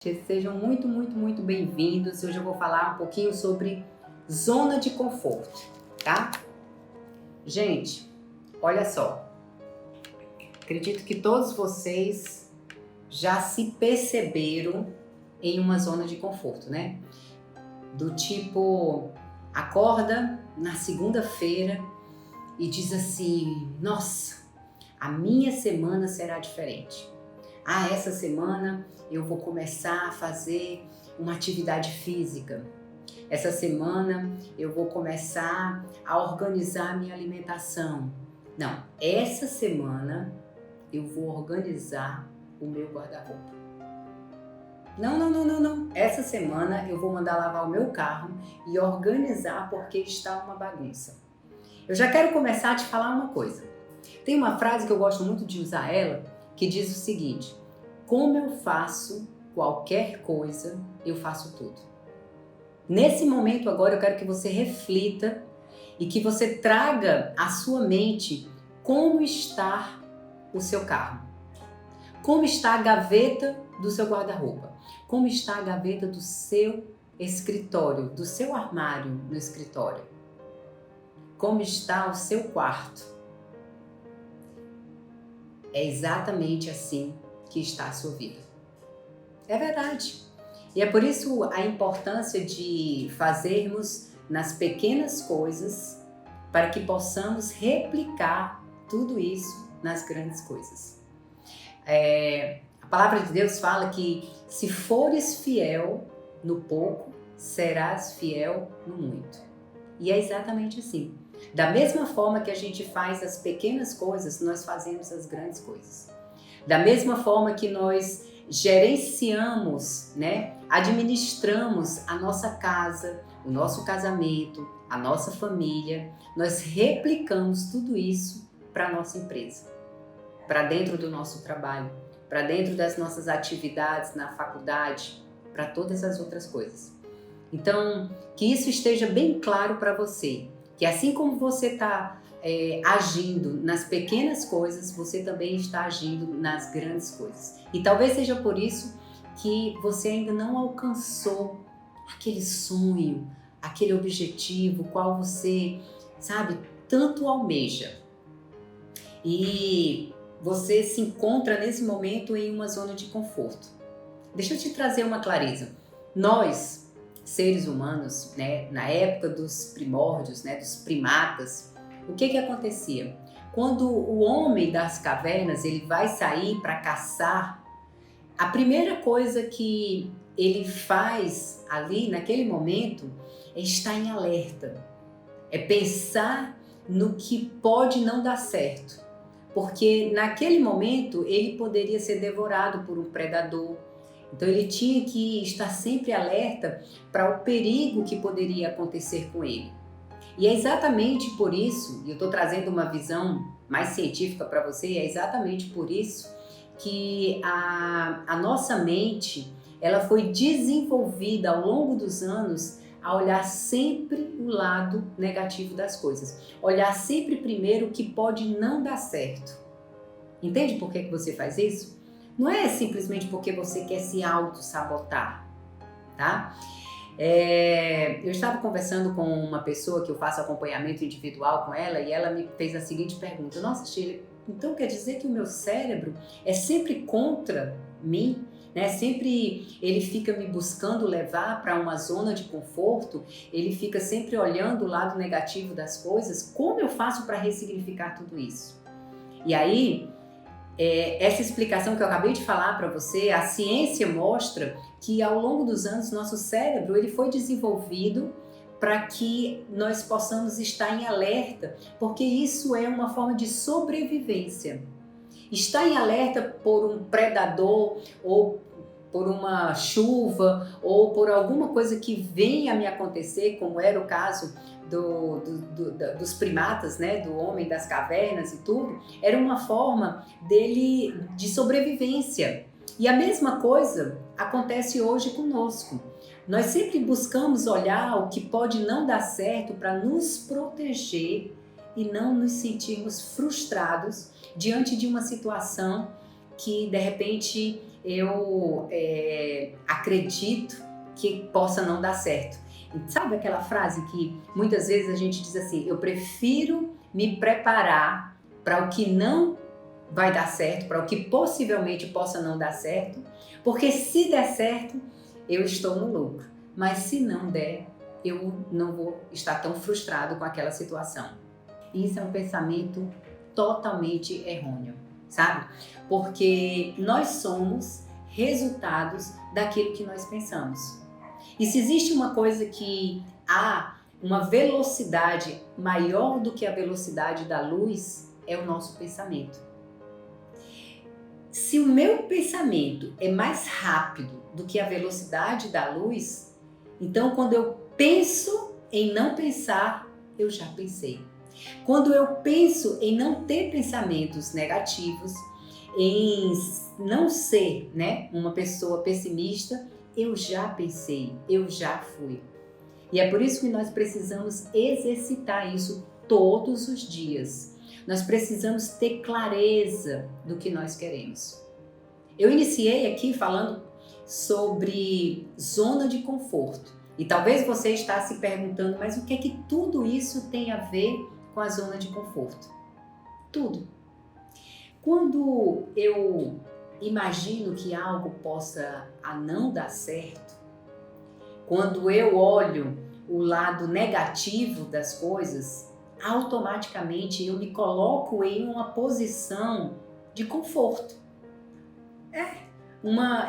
Sejam muito bem-vindos. Hoje eu vou falar um pouquinho sobre zona de conforto, tá? Gente, olha só. Acredito que todos vocês já se perceberam em uma zona de conforto, né? Do tipo, acorda na segunda-feira e diz assim: nossa, a minha semana será diferente. Essa semana eu vou começar a fazer uma atividade física. Essa semana eu vou começar a organizar a minha alimentação. Não, essa semana eu vou organizar o meu guarda-roupa. Não. Essa semana eu vou mandar lavar o meu carro e organizar porque está uma bagunça. Eu já quero começar a te falar uma coisa. Tem uma frase que eu gosto muito de usar ela, que diz o seguinte: como eu faço qualquer coisa, eu faço tudo. Nesse momento agora eu quero que você reflita e que você traga à sua mente como está o seu carro. Como está a gaveta do seu guarda-roupa. Como está a gaveta do seu escritório, do seu armário no escritório. Como está o seu quarto. É exatamente assim que está a sua vida. É verdade. E é por isso a importância de fazermos nas pequenas coisas para que possamos replicar tudo isso nas grandes coisas. A palavra de Deus fala que se fores fiel no pouco, serás fiel no muito. E é exatamente assim. Da mesma forma que a gente faz as pequenas coisas, nós fazemos as grandes coisas. Da mesma forma que nós gerenciamos, administramos a nossa casa, o nosso casamento, a nossa família, nós replicamos tudo isso para a nossa empresa, para dentro do nosso trabalho, para dentro das nossas atividades na faculdade, para todas as outras coisas. Então, que isso esteja bem claro para você, que assim como você está agindo nas pequenas coisas, você também está agindo nas grandes coisas. E talvez seja por isso que você ainda não alcançou aquele sonho, aquele objetivo, qual você, tanto almeja. E você se encontra nesse momento em uma zona de conforto. Deixa eu te trazer uma clareza. Nós, seres humanos, na época dos primórdios, dos primatas, o que acontecia? Quando o homem das cavernas ele vai sair para caçar, a primeira coisa que ele faz ali naquele momento é estar em alerta, é pensar no que pode não dar certo, porque naquele momento ele poderia ser devorado por um predador. Então ele tinha que estar sempre alerta para o perigo que poderia acontecer com ele. E é exatamente por isso, e eu estou trazendo uma visão mais científica para você, é exatamente por isso que a nossa mente ela foi desenvolvida ao longo dos anos a olhar sempre o lado negativo das coisas. Olhar sempre primeiro o que pode não dar certo. Entende por que você faz isso? Não é simplesmente porque você quer se auto-sabotar, tá? Eu estava conversando com uma pessoa que eu faço acompanhamento individual com ela e ela me fez a seguinte pergunta: nossa, Sheila, então quer dizer que o meu cérebro é sempre contra mim? Sempre ele fica me buscando levar para uma zona de conforto, ele fica sempre olhando o lado negativo das coisas. Como eu faço para ressignificar tudo isso? E aí, essa explicação que eu acabei de falar para você, a ciência mostra que ao longo dos anos nosso cérebro ele foi desenvolvido para que nós possamos estar em alerta, porque isso é uma forma de sobrevivência. Estar em alerta por um predador ou por uma chuva ou por alguma coisa que venha a me acontecer, como era o caso dos primatas, do homem das cavernas e tudo, era uma forma dele de sobrevivência. E a mesma coisa acontece hoje conosco. Nós sempre buscamos olhar o que pode não dar certo para nos proteger e não nos sentirmos frustrados diante de uma situação que de repente eu acredito que possa não dar certo. E sabe aquela frase que muitas vezes a gente diz assim, eu prefiro me preparar para o que não vai dar certo, para o que possivelmente possa não dar certo, porque se der certo, eu estou no lucro. Mas se não der, eu não vou estar tão frustrado com aquela situação. Isso é um pensamento totalmente errôneo, sabe? Porque nós somos resultados daquilo que nós pensamos. E se existe uma coisa que há uma velocidade maior do que a velocidade da luz, é o nosso pensamento. Se o meu pensamento é mais rápido do que a velocidade da luz, então quando eu penso em não pensar, eu já pensei. Quando eu penso em não ter pensamentos negativos, em não ser, uma pessoa pessimista, eu já pensei, eu já fui. E é por isso que nós precisamos exercitar isso todos os dias. Nós precisamos ter clareza do que nós queremos. Eu iniciei aqui falando sobre zona de conforto. E talvez você está se perguntando, mas o que é que tudo isso tem a ver com a zona de conforto? Tudo. Quando eu imagino que algo possa não dar certo, quando eu olho o lado negativo das coisas, automaticamente eu me coloco em uma posição de conforto.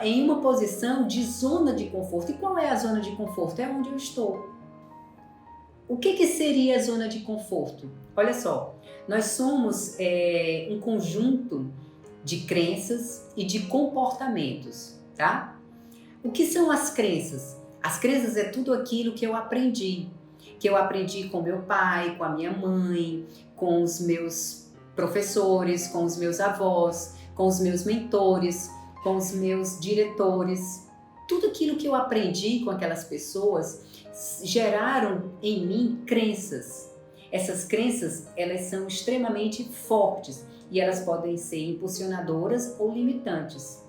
Em uma posição de zona de conforto. E qual é a zona de conforto? É onde eu estou. O que seria a zona de conforto? Olha só, nós somos um conjunto de crenças e de comportamentos, tá? O que são as crenças? As crenças é tudo aquilo que eu aprendi com meu pai, com a minha mãe, com os meus professores, com os meus avós, com os meus mentores, com os meus diretores. Tudo aquilo que eu aprendi com aquelas pessoas geraram em mim crenças. Essas crenças, elas são extremamente fortes e elas podem ser impulsionadoras ou limitantes.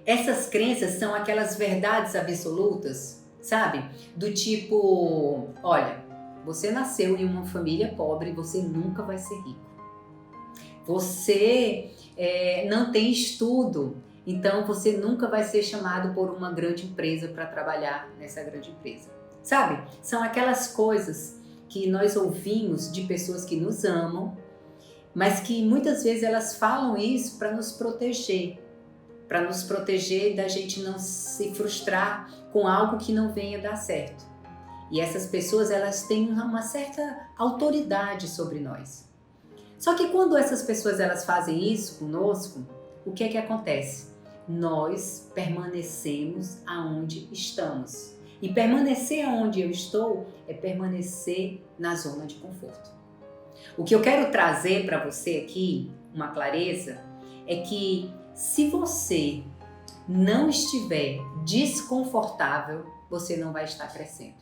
Essas crenças são aquelas verdades absolutas, sabe? Do tipo, olha, você nasceu em uma família pobre, você nunca vai ser rico. Você não tem estudo, então você nunca vai ser chamado por uma grande empresa para trabalhar nessa grande empresa. Sabe? São aquelas coisas que nós ouvimos de pessoas que nos amam, mas que muitas vezes elas falam isso para nos proteger da gente não se frustrar com algo que não venha dar certo. E essas pessoas, elas têm uma certa autoridade sobre nós. Só que quando essas pessoas elas fazem isso conosco, o que é que acontece? Nós permanecemos aonde estamos. E permanecer aonde eu estou é permanecer na zona de conforto. O que eu quero trazer para você aqui, uma clareza, é que se você não estiver desconfortável, você não vai estar crescendo.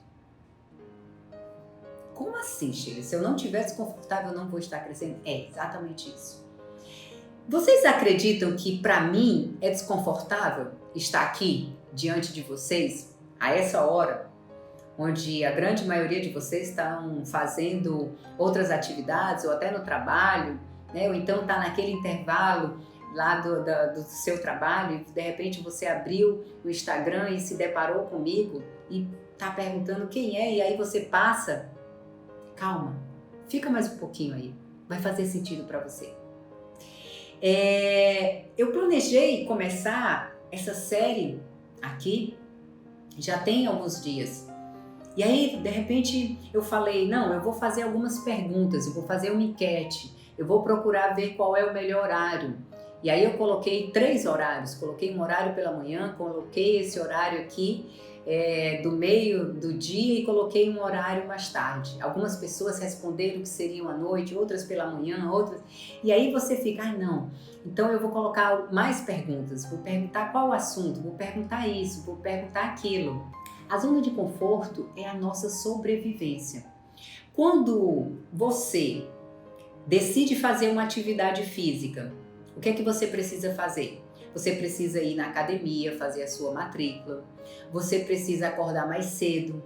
Como assim, Sheila? Se eu não estiver desconfortável, eu não vou estar crescendo? É exatamente isso. Vocês acreditam que para mim é desconfortável estar aqui diante de vocês a essa hora, onde a grande maioria de vocês estão fazendo outras atividades ou até no trabalho, ou então está naquele intervalo lá do seu trabalho e de repente você abriu o Instagram e se deparou comigo e está perguntando quem é e aí você passa. Calma, fica mais um pouquinho aí, vai fazer sentido para você. Eu planejei começar essa série aqui, já tem alguns dias. E aí, de repente, eu falei, não, eu vou fazer algumas perguntas, eu vou fazer uma enquete, eu vou procurar ver qual é o melhor horário. E aí eu coloquei 3 horários, coloquei um horário pela manhã, coloquei esse horário aqui do meio do dia e coloquei um horário mais tarde. Algumas pessoas responderam que seriam à noite, outras pela manhã, outras... E aí você fica, não, então eu vou colocar mais perguntas, vou perguntar qual o assunto, vou perguntar isso, vou perguntar aquilo. A zona de conforto é a nossa sobrevivência. Quando você decide fazer uma atividade física, o que é que você precisa fazer? Você precisa ir na academia, fazer a sua matrícula. Você precisa acordar mais cedo.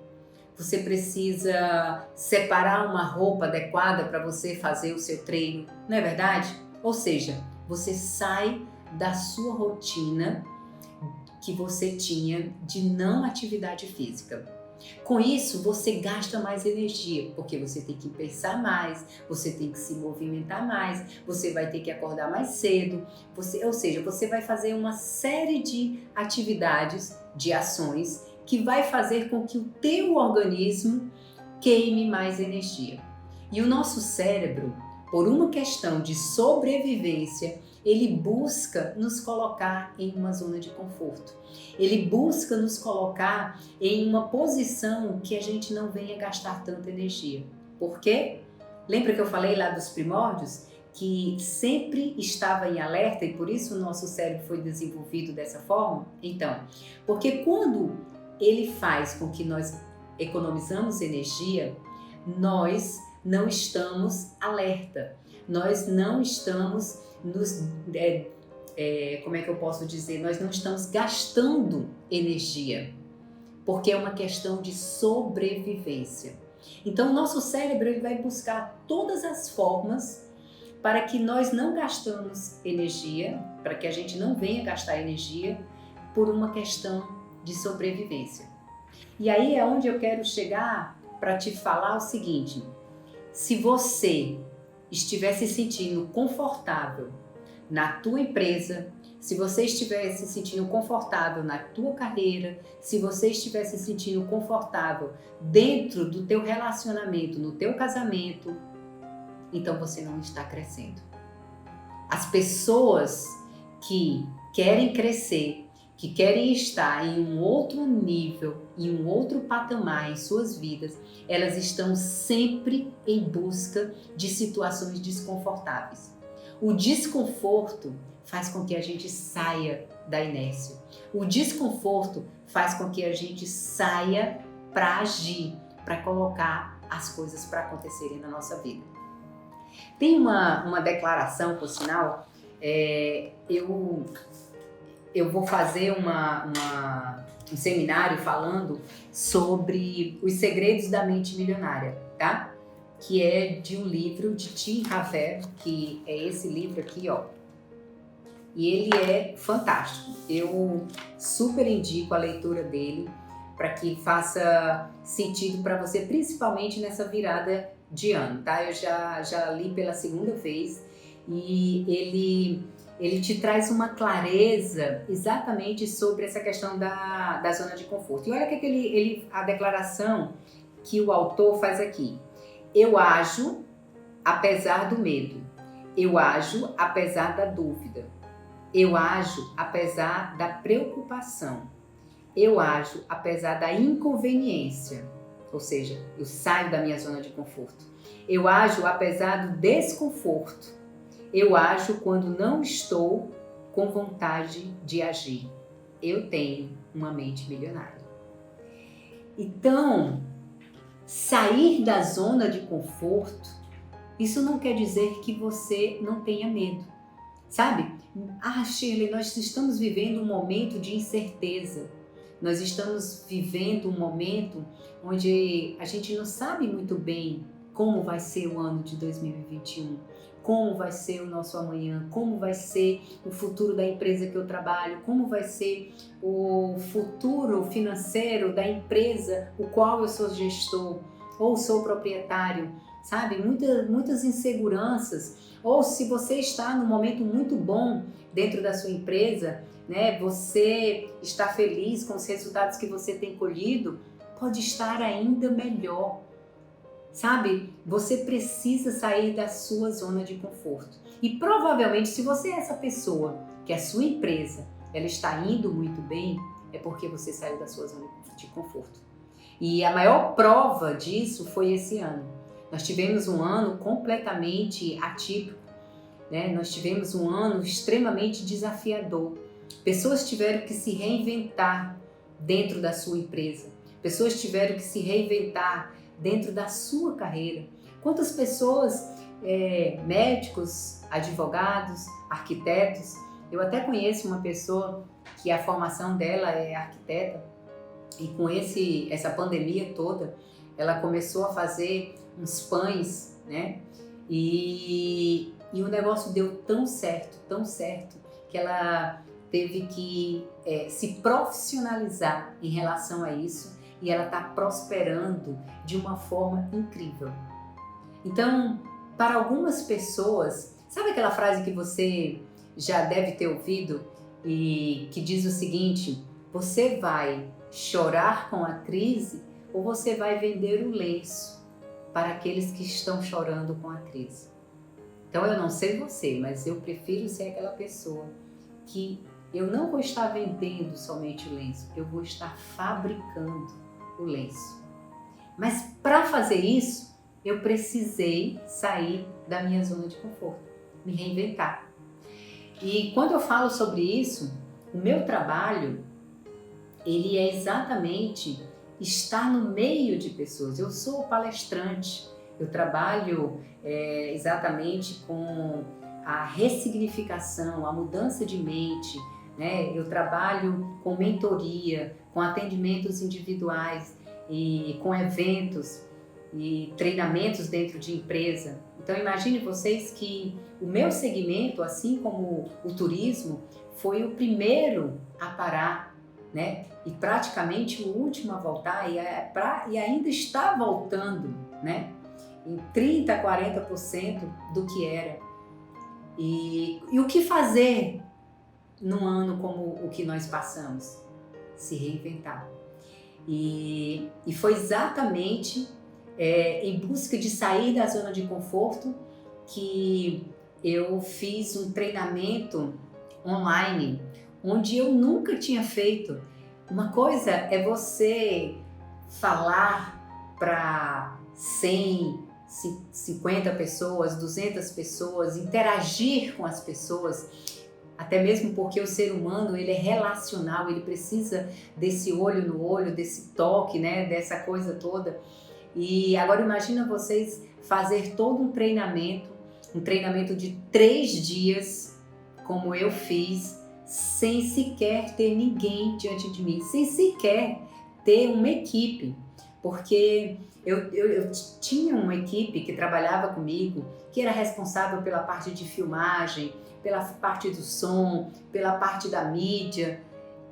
Você precisa separar uma roupa adequada para você fazer o seu treino, não é verdade? Ou seja, você sai da sua rotina que você tinha de não atividade física. Com isso, você gasta mais energia, porque você tem que pensar mais, você tem que se movimentar mais, você vai ter que acordar mais cedo, ou seja, você vai fazer uma série de atividades, de ações, que vai fazer com que o teu organismo queime mais energia. E o nosso cérebro, por uma questão de sobrevivência, ele busca nos colocar em uma zona de conforto. Ele busca nos colocar em uma posição que a gente não venha gastar tanta energia. Por quê? Lembra que eu falei lá dos primórdios? Que sempre estava em alerta e por isso o nosso cérebro foi desenvolvido dessa forma? Então, porque quando ele faz com que nós economizamos energia, nós não estamos alerta, nós não estamos como é que eu posso dizer? Nós não estamos gastando energia, porque é uma questão de sobrevivência. Então, o nosso cérebro ele vai buscar todas as formas para que nós não gastamos energia, para que a gente não venha gastar energia por uma questão de sobrevivência. E aí é onde eu quero chegar para te falar o seguinte: se você estiver se sentindo confortável na tua empresa, se você estiver se sentindo confortável na tua carreira, se você estiver se sentindo confortável dentro do teu relacionamento, no teu casamento, então você não está crescendo. As pessoas que querem crescer, que querem estar em um outro nível, em um outro patamar em suas vidas, elas estão sempre em busca de situações desconfortáveis. O desconforto faz com que a gente saia da inércia. O desconforto faz com que a gente saia para agir, para colocar as coisas para acontecerem na nossa vida. Tem uma declaração, por sinal, eu vou fazer um seminário falando sobre os segredos da mente milionária, tá? Que é de um livro de Tim Hafer, que é esse livro aqui, ó. E ele é fantástico. Eu super indico a leitura dele para que faça sentido para você, principalmente nessa virada de ano, tá? Eu já li pela segunda vez e ele te traz uma clareza exatamente sobre essa questão da zona de conforto. E olha que a declaração que o autor faz aqui. Eu ajo apesar do medo. Eu ajo apesar da dúvida. Eu ajo apesar da preocupação. Eu ajo apesar da inconveniência. Ou seja, eu saio da minha zona de conforto. Eu ajo apesar do desconforto. Eu ajo quando não estou com vontade de agir. Eu tenho uma mente milionária. Então, sair da zona de conforto, isso não quer dizer que você não tenha medo. Sabe? Shirley, nós estamos vivendo um momento de incerteza. Nós estamos vivendo um momento onde a gente não sabe muito bem como vai ser o ano de 2021, como vai ser o nosso amanhã, como vai ser o futuro da empresa que eu trabalho, como vai ser o futuro financeiro da empresa o qual eu sou gestor ou sou proprietário, sabe? Muitas inseguranças. Ou se você está num momento muito bom dentro da sua empresa, né? Você está feliz com os resultados que você tem colhido, pode estar ainda melhor. Sabe? Você precisa sair da sua zona de conforto. E provavelmente, se você é essa pessoa, que a sua empresa ela está indo muito bem, é porque você saiu da sua zona de conforto. E a maior prova disso foi esse ano. Nós tivemos um ano completamente atípico, né? Nós tivemos um ano extremamente desafiador. Pessoas tiveram que se reinventar dentro da sua empresa. Pessoas tiveram que se reinventar dentro da sua carreira. Quantas pessoas, médicos, advogados, arquitetos, Eu até conheço uma pessoa que a formação dela é arquiteta e com essa pandemia toda, ela começou a fazer uns pães, né? E o negócio deu tão certo, que ela teve que se profissionalizar em relação a isso e ela está prosperando de uma forma incrível. Então, para algumas pessoas, sabe aquela frase que você já deve ter ouvido e que diz o seguinte: você vai chorar com a crise ou você vai vender o lenço para aqueles que estão chorando com a crise? Então eu não sei você, mas eu prefiro ser aquela pessoa que eu não vou estar vendendo somente o lenço, eu vou estar fabricando o lenço. Mas para fazer isso, eu precisei sair da minha zona de conforto, me reinventar. E quando eu falo sobre isso, o meu trabalho, ele é exatamente estar no meio de pessoas. Eu sou palestrante, eu trabalho exatamente com a ressignificação, a mudança de mente, né? Eu trabalho com mentoria, com atendimentos individuais e com eventos e treinamentos dentro de empresa. Então imagine vocês que o meu segmento, assim como o turismo, foi o primeiro a parar, né? E praticamente o último a voltar e ainda está voltando, né? Em 30%, 40% do que era. E o que fazer num ano como o que nós passamos? Se reinventar. E foi exatamente em busca de sair da zona de conforto que eu fiz um treinamento online, onde eu nunca tinha feito. Uma coisa é você falar para 100, 50 pessoas, 200 pessoas, interagir com as pessoas, até mesmo porque o ser humano ele é relacional, ele precisa desse olho no olho, desse toque, né, dessa coisa toda. E agora imagina vocês fazer todo um treinamento de 3 dias, como eu fiz, sem sequer ter ninguém diante de mim, sem sequer ter uma equipe, porque eu tinha uma equipe que trabalhava comigo, que era responsável pela parte de filmagem, pela parte do som, pela parte da mídia,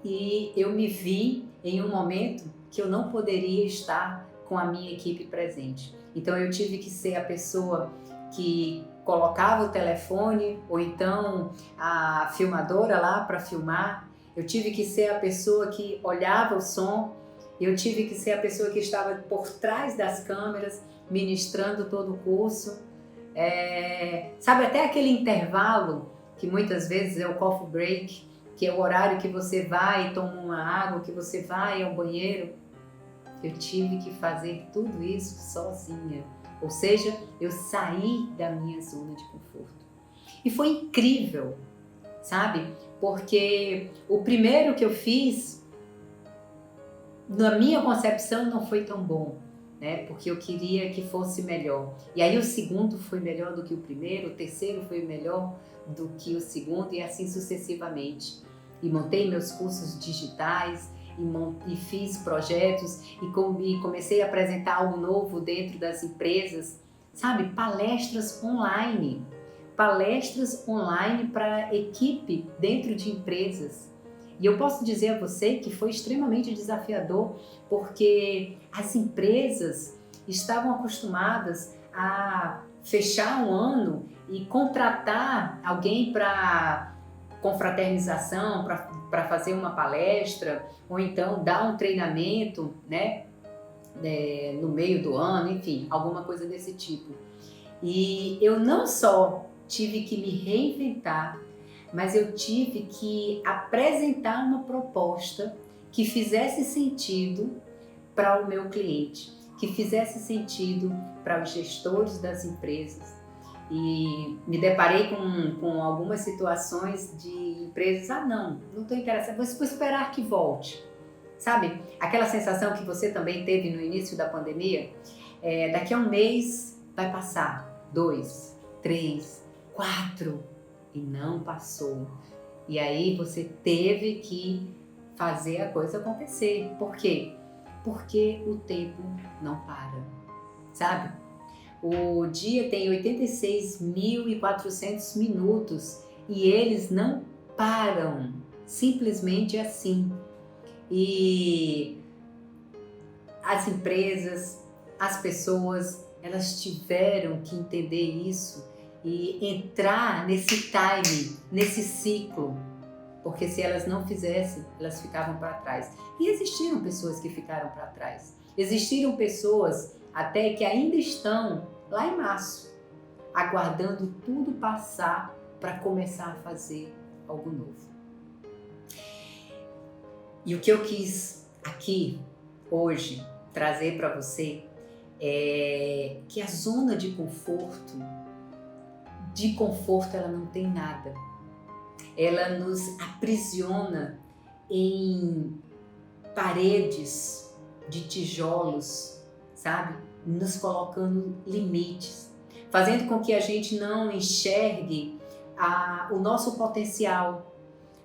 e eu me vi em um momento que eu não poderia estar com a minha equipe presente. Então eu tive que ser a pessoa que colocava o telefone ou então a filmadora lá para filmar. Eu tive que ser a pessoa que olhava o som. Eu tive que ser a pessoa que estava por trás das câmeras, ministrando todo o curso. Sabe, até aquele intervalo, que muitas vezes é o coffee break, que é o horário que você vai e toma uma água, que você vai ao banheiro. Eu tive que fazer tudo isso sozinha. Ou seja, eu saí da minha zona de conforto. E foi incrível, sabe? Porque o primeiro que eu fiz, na minha concepção, não foi tão bom, né? Porque eu queria que fosse melhor. E aí o segundo foi melhor do que o primeiro, o terceiro foi melhor do que o segundo e assim sucessivamente. E montei meus cursos digitais, e fiz projetos e comecei a apresentar algo novo dentro das empresas, sabe? Palestras online para equipe dentro de empresas. E eu posso dizer a você que foi extremamente desafiador, porque as empresas estavam acostumadas a fechar um ano e contratar alguém para confraternização, para fazer uma palestra, ou então dar um treinamento, né, no meio do ano, enfim, alguma coisa desse tipo. E eu não só tive que me reinventar, mas eu tive que apresentar uma proposta que fizesse sentido para o meu cliente, que fizesse sentido para os gestores das empresas. E me deparei com algumas situações de empresas, não estou interessada, vou esperar que volte. Sabe, aquela sensação que você também teve no início da pandemia? Daqui a um mês vai passar, 2, 3, 4, e não passou. E aí você teve que fazer a coisa acontecer. Por quê? Porque o tempo não para, sabe? O dia tem 86.400 minutos e eles não param, simplesmente assim. E as empresas, as pessoas, elas tiveram que entender isso e entrar nesse time, nesse ciclo, porque se elas não fizessem, elas ficavam para trás. E existiram pessoas que ficaram para trás. Existiram pessoas até que ainda estão lá em março, aguardando tudo passar para começar a fazer algo novo. E o que eu quis aqui hoje trazer para você é que a zona de conforto ela não tem nada. Ela nos aprisiona em paredes de tijolos, sabe? Nos colocando limites, fazendo com que a gente não enxergue o nosso potencial,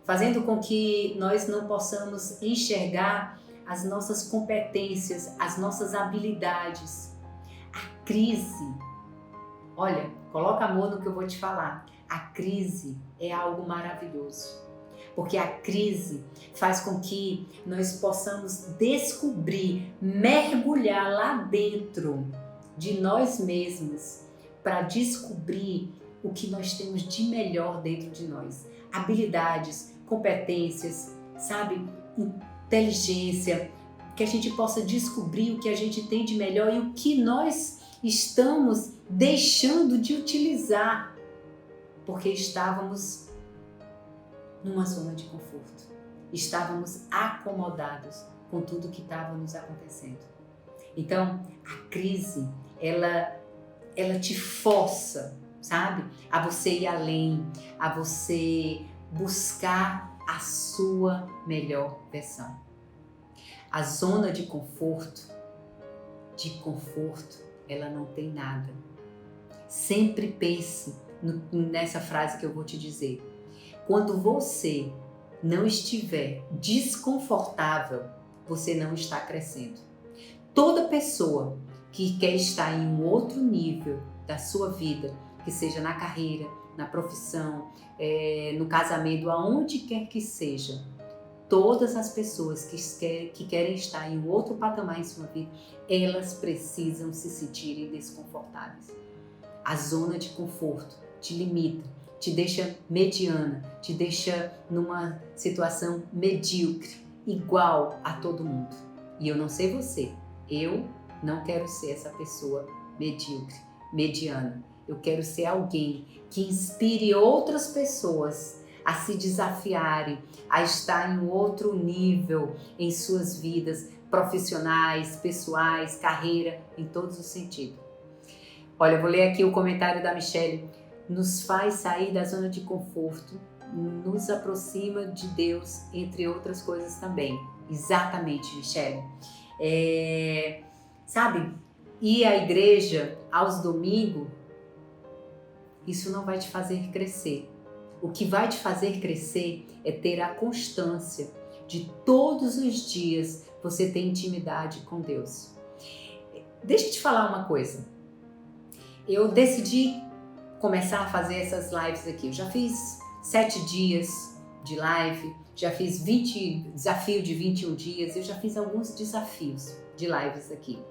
fazendo com que nós não possamos enxergar as nossas competências, as nossas habilidades. A crise, olha, coloca amor no que eu vou te falar. A crise é algo maravilhoso, porque a crise faz com que nós possamos descobrir, mergulhar lá dentro de nós mesmos para descobrir o que nós temos de melhor dentro de nós. Habilidades, competências, sabe? Inteligência, que a gente possa descobrir o que a gente tem de melhor e o que nós estamos deixando de utilizar, porque estávamos numa zona de conforto, estávamos acomodados com tudo que estava nos acontecendo. Então, a crise, ela te força, sabe? A você ir além, a você buscar a sua melhor versão. A zona de conforto, ela não tem nada. Sempre pense nessa frase que eu vou te dizer. Quando você não estiver desconfortável, você não está crescendo. Toda pessoa que quer estar em um outro nível da sua vida, que seja na carreira, na profissão, no casamento, aonde quer que seja, todas as pessoas que querem estar em um outro patamar em sua vida, elas precisam se sentirem desconfortáveis. A zona de conforto te limita, te deixa mediana, te deixa numa situação medíocre, igual a todo mundo. E eu não sei você, eu não quero ser essa pessoa medíocre, mediana. Eu quero ser alguém que inspire outras pessoas a se desafiarem, a estar em um outro nível em suas vidas profissionais, pessoais, carreira, em todos os sentidos. Olha, eu vou ler aqui o comentário da Michelle. Nos faz sair da zona de conforto, nos aproxima de Deus, entre outras coisas também. Exatamente, Michelle. Sabe, ir à igreja aos domingos, isso não vai te fazer crescer. O que vai te fazer crescer é ter a constância de todos os dias você ter intimidade com Deus. Deixa eu te falar uma coisa. Eu decidi começar a fazer essas lives aqui. Eu já fiz 7 dias de live, já fiz desafio de 21 dias, eu já fiz alguns desafios de lives aqui.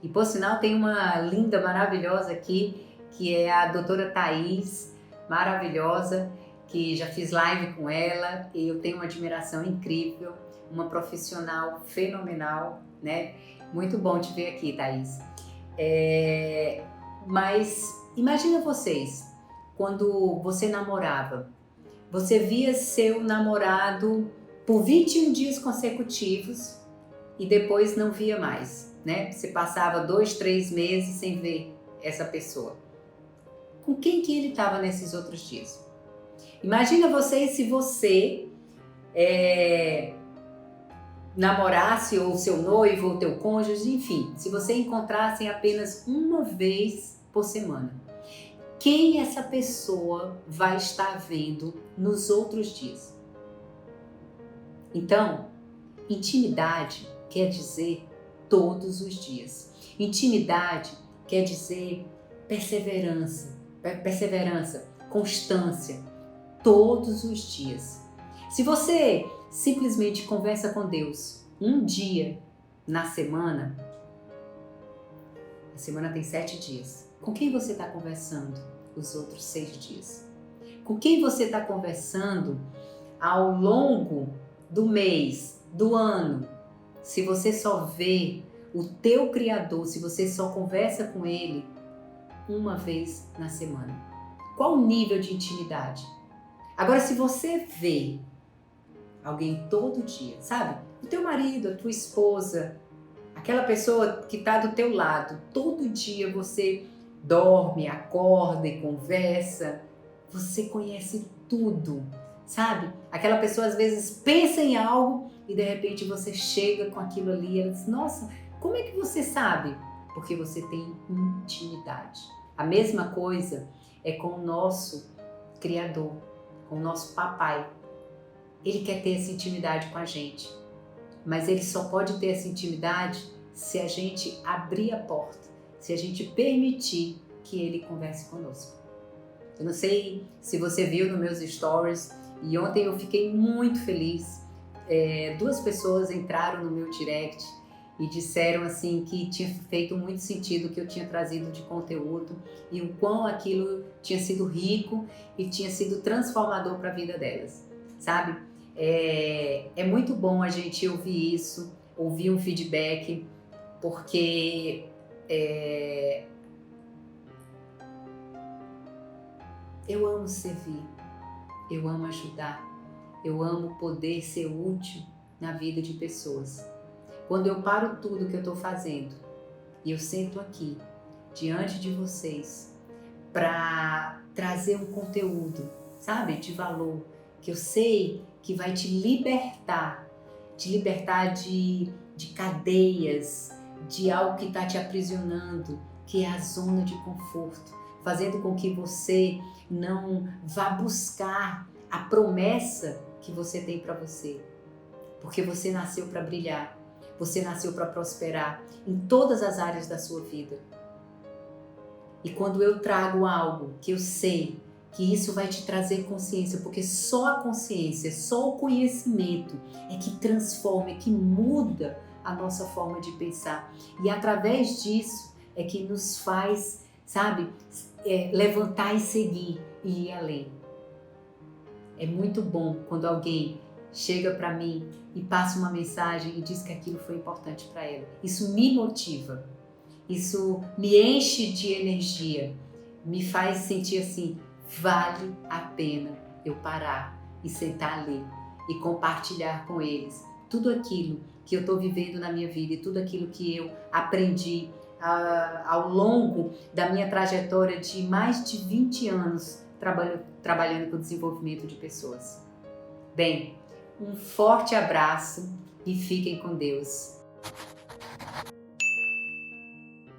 E por sinal tem uma linda, maravilhosa aqui, que é a doutora Thaís, maravilhosa, que já fiz live com ela e eu tenho uma admiração incrível, uma profissional fenomenal, né? Muito bom te ver aqui, Thaís. Mas imagina vocês, quando você namorava, você via seu namorado por 21 dias consecutivos e depois não via mais, né? Você passava 2, 3 meses sem ver essa pessoa. Com quem que ele estava nesses outros dias? Imagina vocês se você namorasse, ou seu noivo, ou teu cônjuge, enfim, se você encontrassem apenas uma vez por semana. Quem essa pessoa vai estar vendo nos outros dias? Então, intimidade quer dizer todos os dias. Intimidade quer dizer perseverança, constância, todos os dias. Se você simplesmente conversa com Deus um dia na semana, a semana tem 7 dias. Com quem você está conversando os outros 6 dias? Com quem você está conversando ao longo do mês, do ano? Se você só vê o teu Criador, se você só conversa com Ele uma vez na semana, qual o nível de intimidade? Agora, se você vê alguém todo dia, sabe? O teu marido, a tua esposa, aquela pessoa que está do teu lado, todo dia você dorme, acorda e conversa, você conhece tudo, sabe? Aquela pessoa às vezes pensa em algo e de repente você chega com aquilo ali e ela diz, nossa, como é que você sabe? Porque você tem intimidade. A mesma coisa é com o nosso Criador, com o nosso Papai. Ele quer ter essa intimidade com a gente, mas ele só pode ter essa intimidade se a gente abrir a porta, se a gente permitir que ele converse conosco. Eu não sei se você viu nos meus stories, e ontem eu fiquei muito feliz. 2 pessoas entraram no meu direct e disseram assim que tinha feito muito sentido o que eu tinha trazido de conteúdo e o quão aquilo tinha sido rico e tinha sido transformador para a vida delas, sabe? É muito bom a gente ouvir isso, ouvir um feedback, porque eu amo servir, eu amo ajudar, eu amo poder ser útil na vida de pessoas. Quando eu paro tudo que eu estou fazendo e eu sento aqui diante de vocês para trazer um conteúdo, sabe, de valor, que eu sei que vai te libertar de cadeias, de algo que está te aprisionando, que é a zona de conforto, fazendo com que você não vá buscar a promessa que você tem para você, porque você nasceu para brilhar, você nasceu para prosperar em todas as áreas da sua vida. E quando eu trago algo que eu sei que isso vai te trazer consciência, porque só a consciência, só o conhecimento é que transforma, é que muda a nossa forma de pensar. E através disso é que nos faz, sabe, levantar e seguir e ir além. É muito bom quando alguém chega para mim e passa uma mensagem e diz que aquilo foi importante para ela. Isso me motiva, isso me enche de energia, me faz sentir assim, vale a pena eu parar e sentar ali e compartilhar com eles tudo aquilo que eu estou vivendo na minha vida e tudo aquilo que eu aprendi ao longo da minha trajetória de mais de 20 anos trabalhando com o desenvolvimento de pessoas. Bem, um forte abraço e fiquem com Deus.